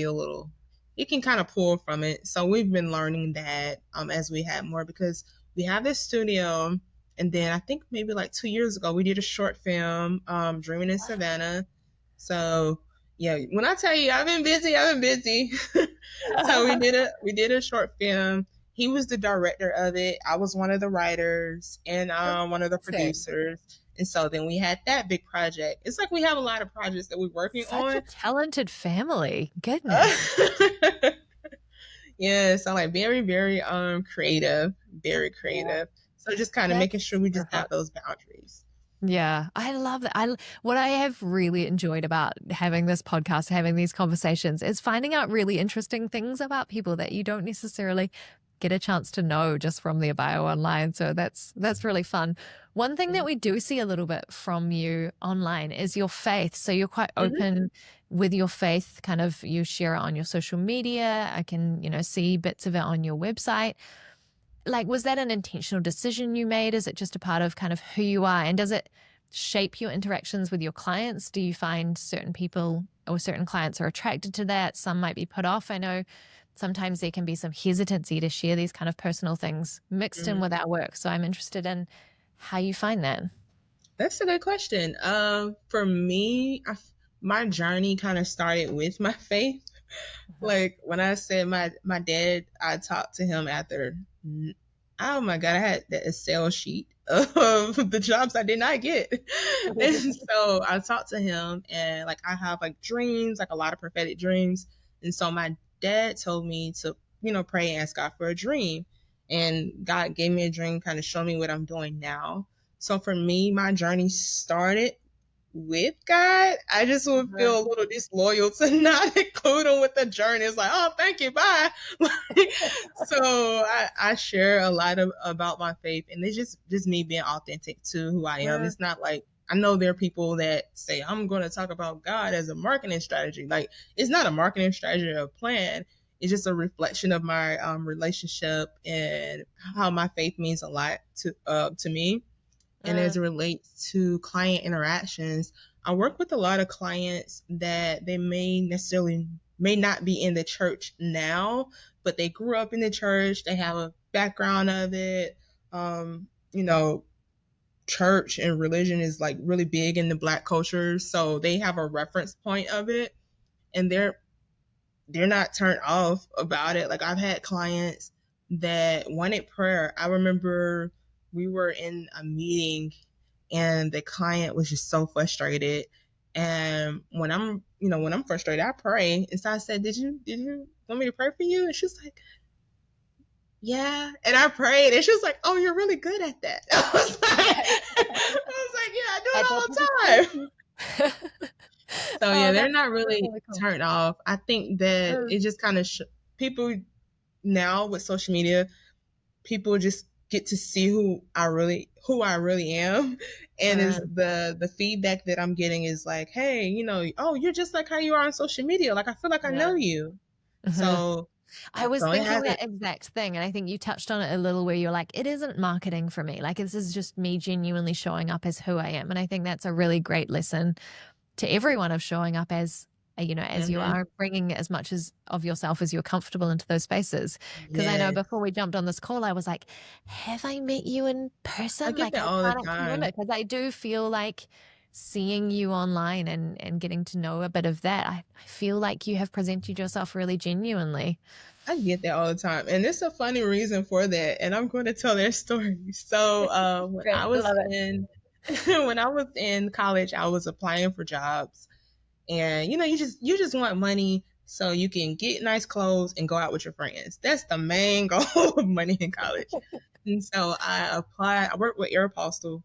kind of pull from it. So we've been learning that as we have more, because we have this studio, and then I think maybe like 2 years ago, we did a short film, Dreaming in Savannah. So Yeah, when I tell you I've been busy, I've been busy. So we did a short film. He was the director of it. I was one of the writers and one of the Amazing. producers. And so then we had that big project. It's like we have a lot of projects that we're working Such a on. talented family. Goodness. Yeah, so like very, very creative, very Yeah. creative. So just kind of making That's sure we just super fun. have those boundaries. Yeah, I love that. What I have really enjoyed about having this podcast, having these conversations, is finding out really interesting things about people that you don't necessarily get a chance to know just from their bio online. So that's really fun. One thing that we do see a little bit from you online is your faith. So you're quite Mm-hmm. open with your faith, kind of you share it on your social media. I can, see bits of it on your website. Like, was that an intentional decision you made? Is it just a part of kind of who you are? And does it shape your interactions with your clients? Do you find certain people or certain clients are attracted to that? Some might be put off. I know sometimes there can be some hesitancy to share these kind of personal things mixed in with our work. So I'm interested in how you find that. That's a good question. For me, my journey kind of started with my faith. Like when I said my dad, I talked to him after. Oh my God, I had the Excel sheet of the jobs I did not get, and so I talked to him, and like I have like dreams, like a lot of prophetic dreams, and so my dad told me to pray and ask God for a dream, and God gave me a dream, kind of show me what I'm doing now. So for me, my journey started with God. I just would feel a little disloyal to not include him with the journey. It's like, oh, thank you, bye. So I share a lot about my faith, and it's just me being authentic to who I am. It's not like I know there are people that say I'm going to talk about God as a marketing strategy. Like it's not a marketing strategy or a plan. It's just a reflection of my relationship and how my faith means a lot to me. And as it relates to client interactions, I work with a lot of clients that they may not be in the church now, but they grew up in the church. They have a background of it. You know, church and religion is like really big in the Black culture, so they have a reference point of it, and they're not turned off about it. Like I've had clients that wanted prayer. I remember we were in a meeting and the client was just so frustrated. And when I'm frustrated, I pray. And so I said, Did you want me to pray for you? And she was like, yeah. And I prayed and she was like, oh, you're really good at that. I was like, yeah, I do it all the time. So yeah, Oh, they're that's not really really cool. turned off. I think that it just kind of people now with social media, people just get to see who I really am, and is the feedback that I'm getting is like, hey, oh, you're just like how you are on social media. Like I feel like I know you. Mhm. So I was so it thinking hasn't. that exact thing. And I think you touched on it a little where you're like, it isn't marketing for me. Like, this is just me genuinely showing up as who I am. And I think that's a really great lesson to everyone of showing up as, as you Mhm. are, bringing as much as of yourself as you're comfortable into those spaces. Because I know Yes, before we jumped on this call, I was like, have I met you in I person? get Like, that I all the can't actually remember time. because I do feel like seeing you online and getting to know a bit of that, I feel like you have presented yourself really genuinely. I get that all the time, and it's a funny reason for that. And I'm going to tell their story. So when Great. I was Love it. in when I was in college, I was applying for jobs. And you just want money so you can get nice clothes and go out with your friends. That's the main goal of money in college. And so I applied. I worked with Aeropostale,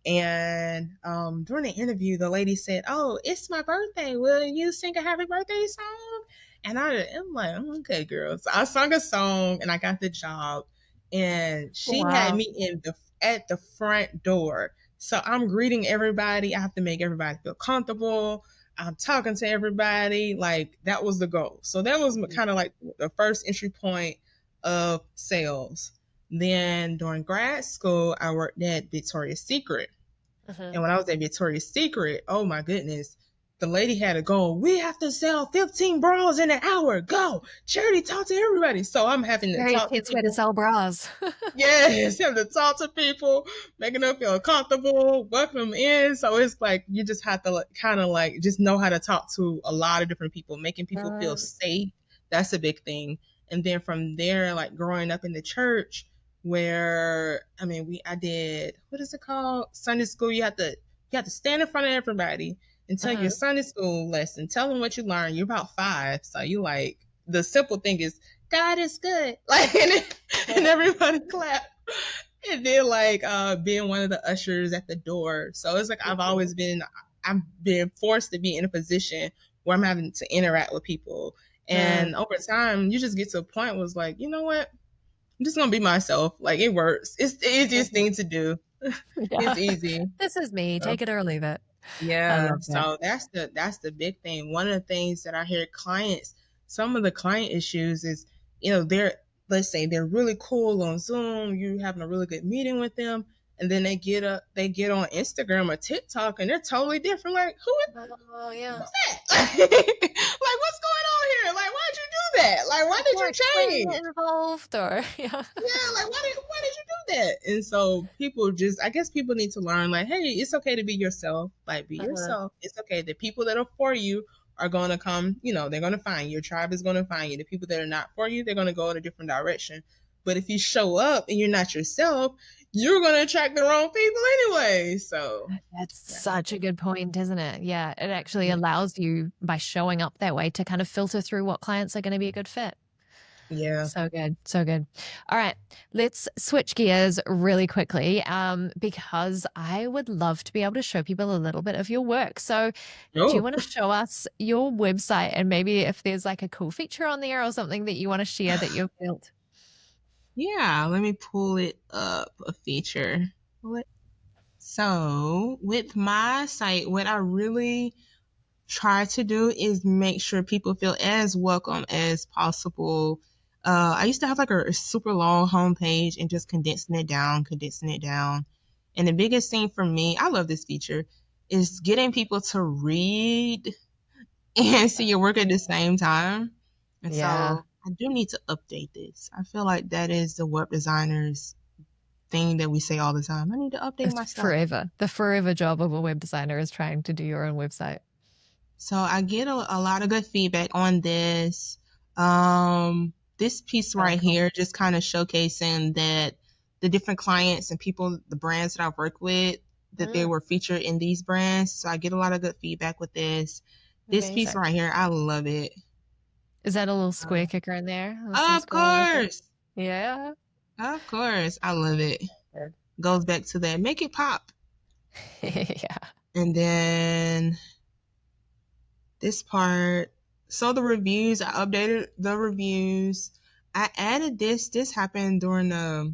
and during the interview, the lady said, "Oh, it's my birthday. Will you sing a happy birthday song?" And I'm like, "Okay, girl." So I sung a song, and I got the job. And she had Wow. me at the front door. So I'm greeting everybody. I have to make everybody feel comfortable. I'm talking to everybody. Like that was the goal. So that was kind of like the first entry point of sales. Then during grad school, I worked at Victoria's Secret. Mhm. And when I was at Victoria's Secret, oh my goodness, the lady had a goal. We have to sell 15 bras in an hour. Go. Charity, talk to everybody. So I'm having to Very talk to intense way to people. sell bras. Yes, having to talk to people, making them feel comfortable, welcome them in. So it's like you just have to kind of like just know how to talk to a lot of different people, making people feel safe. That's a big thing. And then from there, like growing up in the church, where I mean, I did, what is it called? Sunday school. You have to stand in front of everybody and tell your Sunday school lesson. Tell them what you learned. You're about 5, so you like the simple thing is God is good. Like and everybody clap. And then like being one of the ushers at the door. So it's like I've been forced to be in a position where I'm having to interact with people. And over time you just get to a point where it's like, you know what? I'm just gonna be myself. Like it works. It's the easiest thing to do. It's Yeah. easy. This is me. So, Take it or leave it. I yeah. love that. So that's the big thing. One of the things that I hear clients, some of the client issues is, they're, let's say they're really cool on Zoom, you having a really good meeting with them, and then they get on Instagram or TikTok and they're totally different. Like, Oh, yeah. who's that? Like, what's going on here? Like, why'd you do that? Like, why did More you explaining change? it involved, or yeah. Yeah, like why did you do that? And so I guess people need to learn, like, hey, it's okay to be yourself. Like, be yourself. It's okay. The people that are for you are gonna come, they're gonna find you. Your tribe is gonna find you. The people that are not for you, they're gonna go in a different direction. But if you show up and you're not yourself, you're gonna attract the wrong people anyway. So That's yeah. such a good point, isn't it? Yeah, it actually Yeah. allows you, by showing up that way, to kind of filter through what clients are going to be a good fit. Yeah. So good. So good. All right. Let's switch gears really quickly because I would love to be able to show people a little bit of your work. So, do you Oh. want to show us your website and maybe if there's like a cool feature on there or something that you want to share that you've built? Yeah, let me pull it up, a feature. So with my site, what I really try to do is make sure people feel as welcome as possible. I used to have like a super long homepage and just condensing it down. And the biggest thing for me, I love this feature, is getting people to read and see your work at the same time. And Yeah. so I do need to update this. I feel like that is the web designer's thing that we say all the time. I need to update my It's stuff. forever. The forever job of a web designer is trying to do your own website. So I get a lot of good feedback on this. This piece Oh, right cool. here just kind of showcasing that the different clients and people, the brands that I've worked with, that they were featured in these brands. So I get a lot of good feedback with this. This piece Amazing. right here, I love it. Is that a little Uh, SquareKicker in there? Some of square logo? course. Yeah. Of course. I love it. Good. Goes back to that. Make it pop. Yeah. And then this part. So the reviews, I updated the reviews. I added this. This happened during a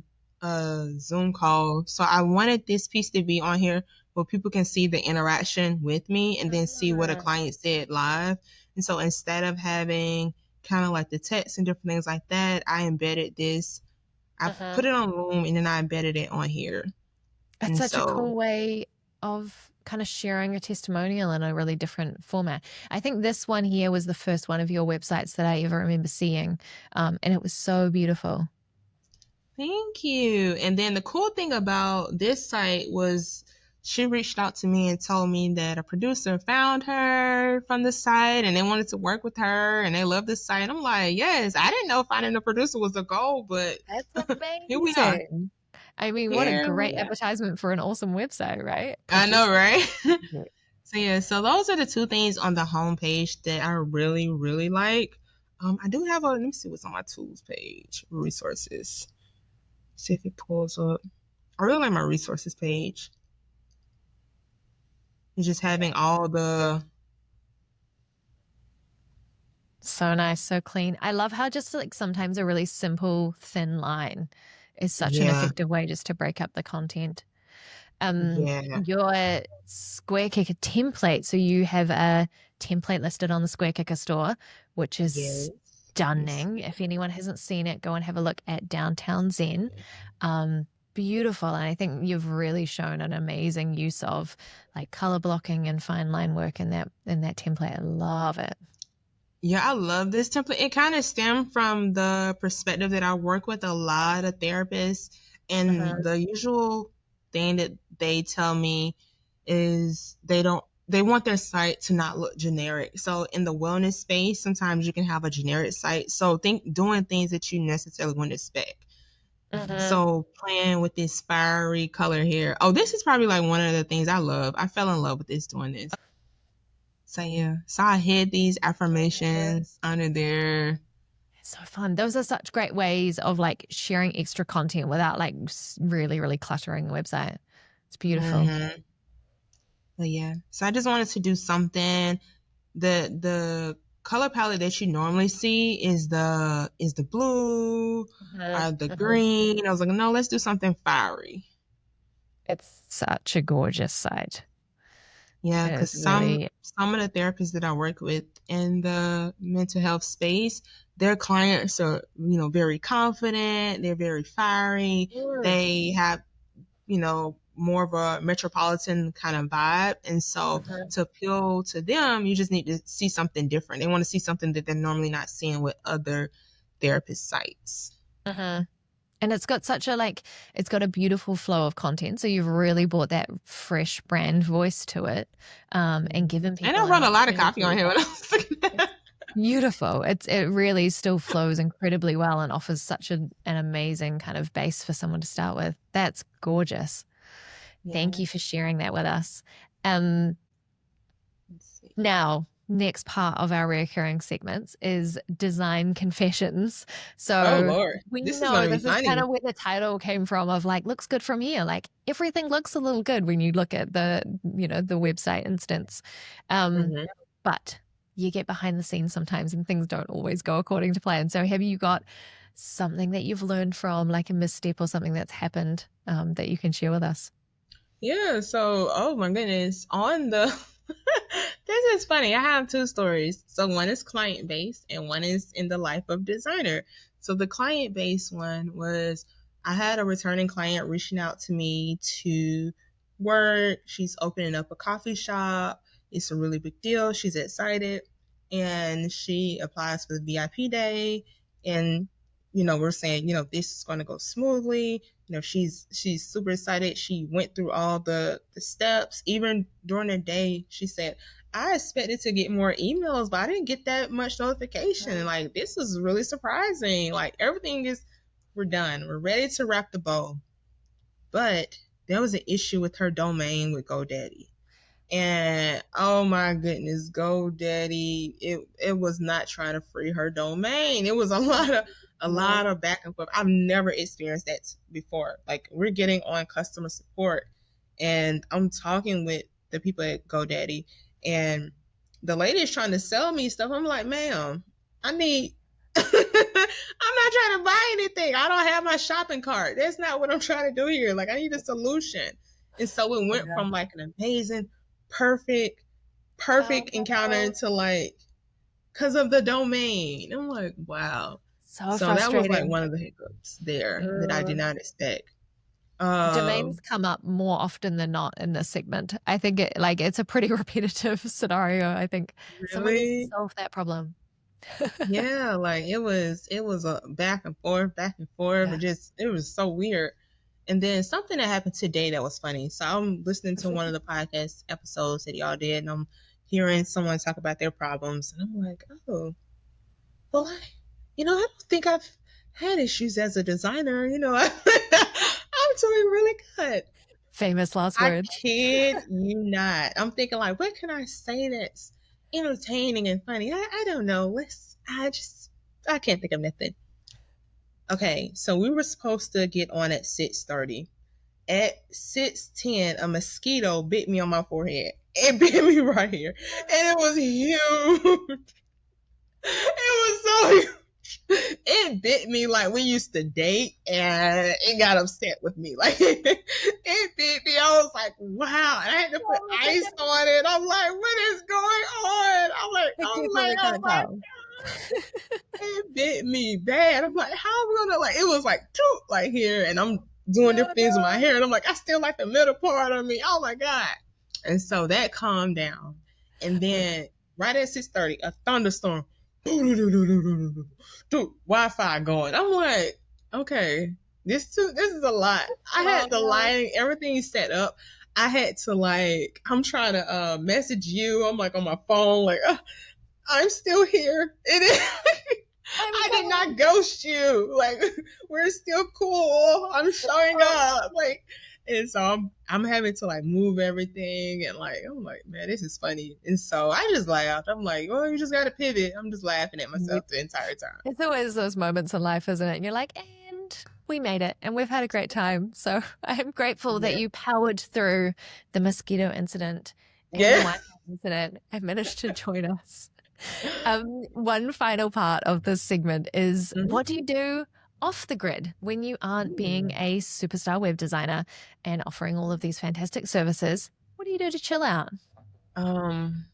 Zoom call. So I wanted this piece to be on here where people can see the interaction with me and then see what a client said live. And so instead of having kind of like the text and different things like that, I embedded this. I put it on Loom and then I embedded it on here. That's And such a so cool way of kind of sharing a testimonial in a really different format. I think this one here was the first one of your websites that I ever remember seeing. And it was so beautiful. thank you. And then the cool thing about this site was she reached out to me and told me that a producer found her from the site and they wanted to work with her and they love the site. I'm like, yes, I didn't know finding a producer was a goal, but That's here we are. amazing. I mean, what a Here great we are. advertisement for an awesome website, right? I know, right? Yeah. So yeah, so those are the two things on the homepage that I really, really like. I do have let me see what's on my tools page, resources. See if it pulls up. I really like my resources page. It's just having all the So nice, so clean. I love how just like sometimes a really simple, thin line is such an yeah, effective way just to break up the content. yeah, Your SquareKicker template. So you have a template listed on the SquareKicker store, which is yes. stunning. If anyone hasn't seen it, go and have a look at Downtown Zen. beautiful. And I think you've really shown an amazing use of like color blocking and fine line work in that template. I love it. Yeah, I love this template. It kind of stemmed from the perspective that I work with a lot of therapists, and the usual thing that they tell me is they want their site to not look generic. So in the wellness space, sometimes you can have a generic site. So think doing things that you necessarily wouldn't expect. So playing with this fiery color here. Oh, this is probably like one of the things I love. I fell in love with this doing this. So yeah, so I hid these affirmations under there. It's so fun. Those are such great ways of like sharing extra content without like really, really cluttering the website. It's beautiful. But yeah, so I just wanted to do something. The color palette that you normally see is the blue or the green. I was like, no, let's do something fiery. It's such a gorgeous site. Yeah, It because is really some of the therapists that I work with in the mental health space, their clients are, very confident, they're very fiery, they have, more of a metropolitan kind of vibe. And so to appeal to them, you just need to see something different. They want to see something that they're normally not seeing with other therapist sites. and it's got such a like it's got a beautiful flow of content. So you've really brought that fresh brand voice to it, and given people. And I wrote a lot of copy on here when I was looking at that. Beautiful. It really still flows incredibly well and offers such an amazing kind of base for someone to start with. That's gorgeous. Yeah. Thank you for sharing that with us. Now, next part of our recurring segments is design confessions. So, oh Lord, this is kind of where the title came from of like, looks good from here. Like everything looks a little good when you look at the website instance. But you get behind the scenes sometimes and things don't always go according to plan. So have you got something that you've learned from, like a misstep or something that's happened, that you can share with us? Yeah, so, oh my goodness, this is funny. I have two stories. So one is client-based and one is in the life of designer. So the client-based one was I had a returning client reaching out to me to work. She's opening up a coffee shop. It's a really big deal. She's excited. And she applies for the VIP day. And, we're saying, this is going to go smoothly. She's super excited. She went through all the steps. Even during the day, she said, I expected to get more emails, but I didn't get that much notification. Like, this was really surprising. Like, we're done. We're ready to wrap the bow. But there was an issue with her domain with GoDaddy. And oh my goodness, GoDaddy, it was not trying to free her domain. It was a lot of back and forth. I've never experienced that before. Like, we're getting on customer support and I'm talking with the people at GoDaddy and the lady is trying to sell me stuff. I'm like, ma'am, I'm not trying to buy anything. I don't have my shopping cart. That's not what I'm trying to do here. Like, I need a solution. And so it went from like an amazing, perfect encounter to like, because of the domain. I'm like, wow. So that was like one of the hiccups there that I did not expect. Domains come up more often than not in this segment. I think it's a pretty repetitive scenario. I think someone needs to solve that problem. Yeah, like it was a back and forth. Yeah. It was so weird. And then something that happened today that was funny. So I'm listening to one of the podcast episodes that y'all did, and I'm hearing someone talk about their problems, and I'm like, oh, well, I don't think I've had issues as a designer. I'm doing really good. Famous last words. I kid you not. I'm thinking like, what can I say that's entertaining and funny? I don't know. I can't think of nothing. Okay, so we were supposed to get on at 6:30. At 6:10, a mosquito bit me on my forehead. It bit me right here. And it was huge. It was so huge. It bit me like we used to date and it got upset with me. Like it bit me. I was like, wow. And I had to put ice on it. I'm like, what is going on? I'm like, oh my God. It bit me bad. I'm like, how am I gonna it was like here and I'm doing Oh, different things with my no. hair. And I'm like, I still like the middle part of me. Oh my God. And so that calmed down. And then right at 6:30, a thunderstorm. Dude, Wi-Fi going. I'm like, okay, this is a lot. I Oh, had the no. lighting, everything set up. I had to like, I'm trying to message you. I'm like on my phone, like, I'm still here. It is. I'm I did coming. not ghost you. Like we're still cool. I'm showing Oh, up. Like, and so I'm having to like move everything and like I'm like, man, this is funny. And so I just laughed. I'm like, well, you just gotta pivot. I'm just laughing at myself the entire time. it's always those moments in life, isn't it? And you're like, and we made it and we've had a great time. So I'm grateful that Yeah. you powered through the mosquito incident and the Yeah. Wi-Fi incident and managed to join us. One final part of this segment is Mhm. what do you do off the grid when you aren't being a superstar web designer and offering all of these fantastic services? What do you do to chill out? Um,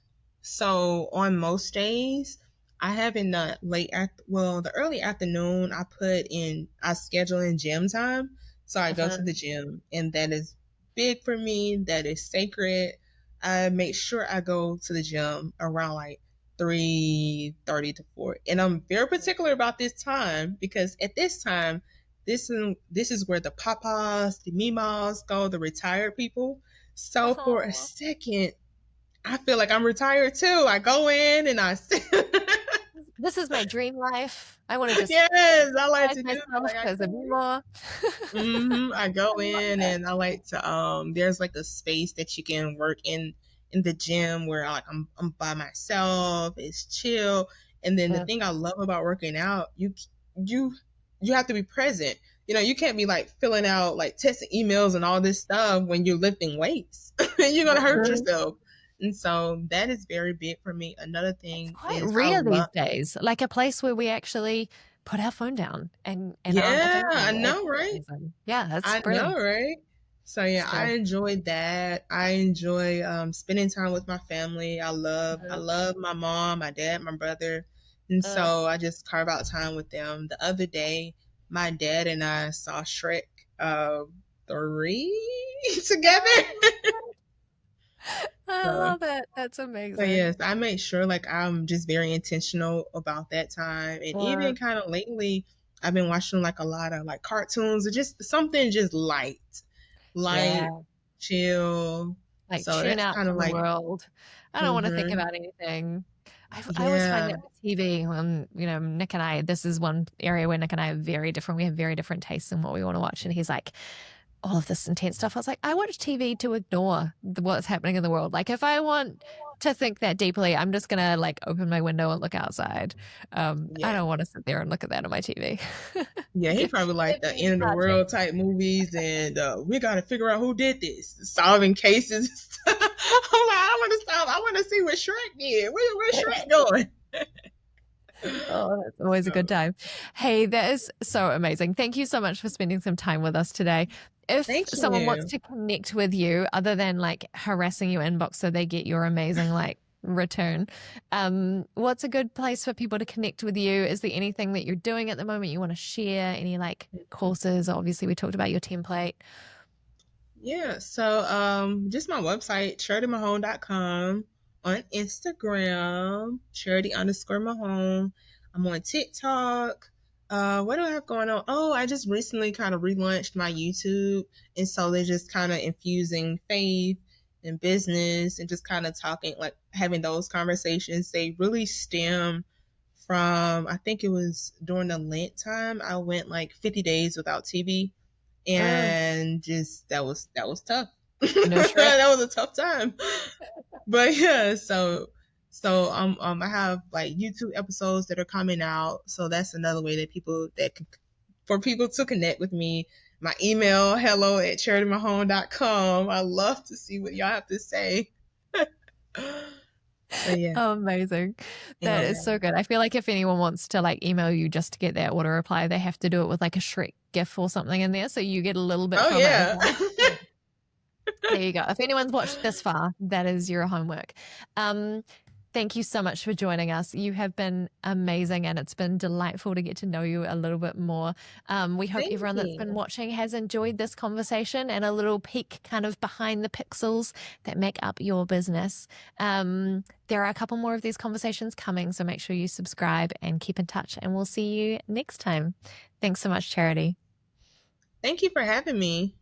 so on most days, I have in the the early afternoon, I schedule in gym time. So I go Uh-huh. to the gym, and that is big for me. That is sacred. I make sure I go to the gym around like 3:30 to 4. And I'm very particular about this time because at this time, this is where the papas, the mimas go, the retired people. So for a Oh, second, I feel like I'm retired too. I go in and I this is my dream life. I want to just yes, I like exercise to do that. myself Like I because of go you more. I go I love in that. and I like to there's like a space that you can work in the gym where like I'm by myself. It's chill. And then the Uh, thing I love about working out, you you have to be present. You know, you can't be like filling out like testing emails and all this stuff when you're lifting weights. You're gonna hurt mhm. yourself. And so that is very big for me. Another It's thing quite is I rare these love days, like a place where we actually put our phone down and aren't yeah, I available. It's know, right? amazing. Yeah, that's I know, brilliant. right? So yeah, It's I true. enjoyed that. I enjoy spending time with my family. I Uh, love my mom, my dad, my brother. And uh, so I just carve out time with them. The other day, my dad and I saw Shrek uh 3 together. oh, I So love it. That's so amazing. yes, I make sure like I'm just very intentional about that time. And Uh, even kind of lately, I've been watching like a lot of like cartoons or just something just light, yeah. chill. Like So tune that's out kind of from the like, world. I don't want to think hmm about anything. I always find yeah, that with TV when, Nick and I, this is one area where Nick and I are very different. We have very different tastes in what we want to watch. And he's like, all of this intense stuff. I was like, I watch TV to ignore what's happening in the world. Like, if I want to think that deeply, I'm just gonna like open my window and look outside. I yeah. don't want to sit there and look at that on my TV. Yeah, he give, probably like give the me end of the Star world type movies, and we got to figure out who did this, solving cases. I'm like, I want to stop. I want to see what Shrek did. Where's Trek. Shrek going? Oh, that's always a good So, time. Hey, that is so amazing. Thank you so much for spending some time with us today. If thank someone wants you. to connect with you, other than like harassing your inbox so they get your amazing like return, what's a good place for people to connect with you? Is there anything that you're doing at the moment you want to share? Any like courses? Obviously, we talked about your template. Yeah, so just my website, CharityMahone.com, on Instagram, charity_Mahone. I'm on TikTok. What do I have going on? Oh, I just recently kind of relaunched my YouTube, and so they're just kind of infusing faith and business and just kind of talking, like having those conversations. They really stem from, I think it was during the Lent time. I went like 50 days without TV, Oh, and just that was tough. no Shrek. That was a tough time. But yeah, so I have like YouTube episodes that are coming out. So that's another way that for people to connect with me. My email, hello@charitymahone.com. I love to see what y'all have to say. But yeah. Oh, amazing. That is Yeah. so good. I feel like if anyone wants to like email you just to get that auto reply, they have to do it with like a Shrek GIF or something in there. So you get a little bit Oh from it as yeah. well. There you go. If anyone's watched this far, that is your homework. Um, Thank you so much for joining us. You have been amazing, and it's been delightful to get to know you a little bit more. We hope Thank everyone that's been you. watching has enjoyed this conversation and a little peek kind of behind the pixels that make up your business. There are a couple more of these conversations coming, so make sure you subscribe and keep in touch, and we'll see you next time. Thanks so much, Charity. Thank you for having me.